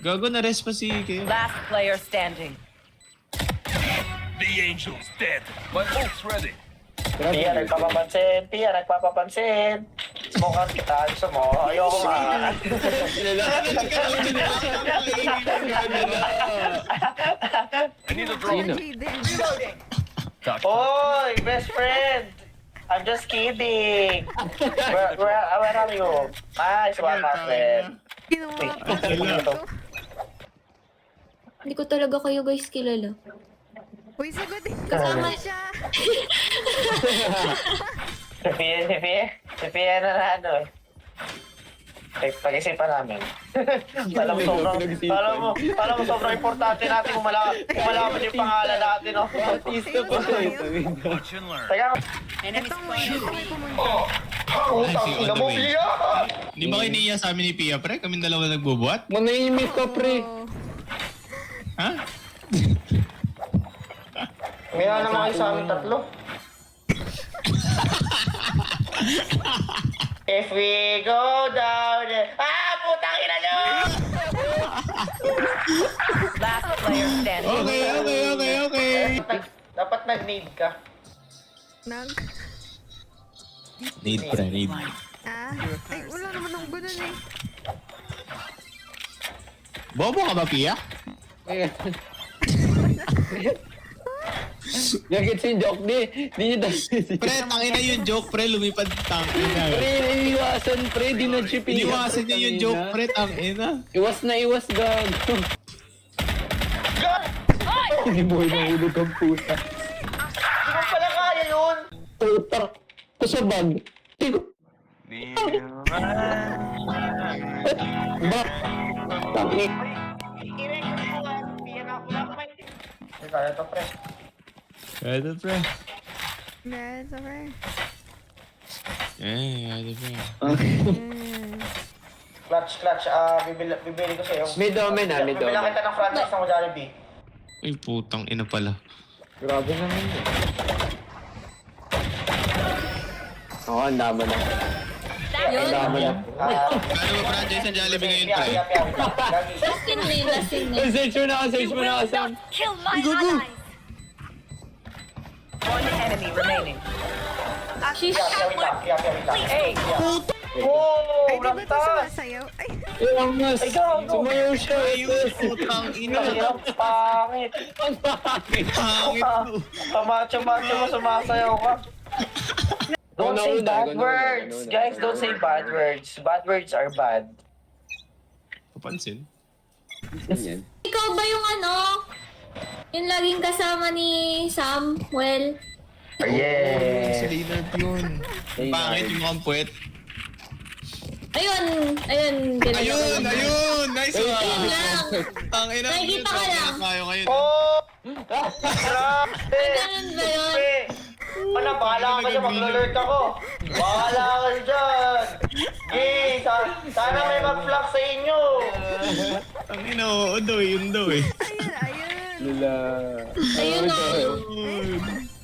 Gago na rest pa si Keo. Last player standing. The angel's dead. My ult's ready. Pia, nagpapapansin. Pia, nagpapapansin. Smoke out kita. Gusto mo? Ayoko nga. I need a drone. Reloading. Oy, best friend! I'm just kidding. Where are you? Ah, it's one friend. Hindi ko talaga kayo guys kilala. Uy, sagutin ko Kasama- siya. Si Pia na ano eh. Pag-isipan namin. Alam mo sobrang importante natin kung malaman yung pangalan natin, no? Artista pa siya. Watch and learn. Teka, Itong may pumunta. utang ina mo, Pia! Di ba kiniya sa amin ni Pia, pre? Kami dalawa nagbubuhat? Manahimik ka, pre. Ha? Ngayon naman kayo sa amin tatlo. If we go down putang ina nyo! Last player standing. Okay. Dapat nag-need ka. Need, pre, need. Ay, wala naman akong ganun eh. Bobo ka ba, Pia? Gagit si joke di. Di niya dahil. Pre, tangina yung joke, pre. Lumipad, tangina. Pre, iwasan, pre. Di na chip. Iniwasan niya yung joke, pre. Tangina. Iwas na iwas, gag. Hindi mo hinahulog ang puta. Hindi mo pala kaya yun! Puta. Kusabag. Tigo. Ba? Tangi. I-record mo nga. Pia na ako lang. Hindi kaya to, pre. Ito, pre. Yes, okay. Ito, pre. Clutch. Bibili ko sa'yo. May domain ah, may Bibilang domain. kita ng franchise ng Jollibee. Ay, putang ina pala. Grabe naman yun. Oo, ang dama na. Ang dama na. Ano ba franchise ng Jollibee ngayon, pre? Gagi. Lasing na yun, lasing na. Search mo na ako, search mo na ako, Sam. Kill my allies. One enemy remaining. Sheesh. Pia, wait lang. Hey, Oh, Ay, di ba ito lantas! sumasayaw? Ay, Ilang mas. Ay, gago. Sumayaw siya. Putang ina. Ang pangit. Ang bakit? Pangit mo. Pamacho-macho mo, sumasayaw ka. Don't say bad words. Guys, don't say bad words. Bad words are bad. Papansin? Yan. Ikaw ba yung ano? Yung laging kasama ni Samuel? Si Yeah. Leonard yun. Pangit yung kampwet. Ayun, kilala ko yun. Ayun! Nice one! Ayun lang. Ang ina. Nakikita ka lang. Tayo ngayon. Oh! Grabe! Ganun ba yun? Pre! Ano, bahala ka dyan, mag-alert ako. Bahala ka dyan. Yay! Sana may mag-flag sa inyo. Ang ina, oo daw eh. Yun daw eh. ayun. Lula. Ayun o. Ayun.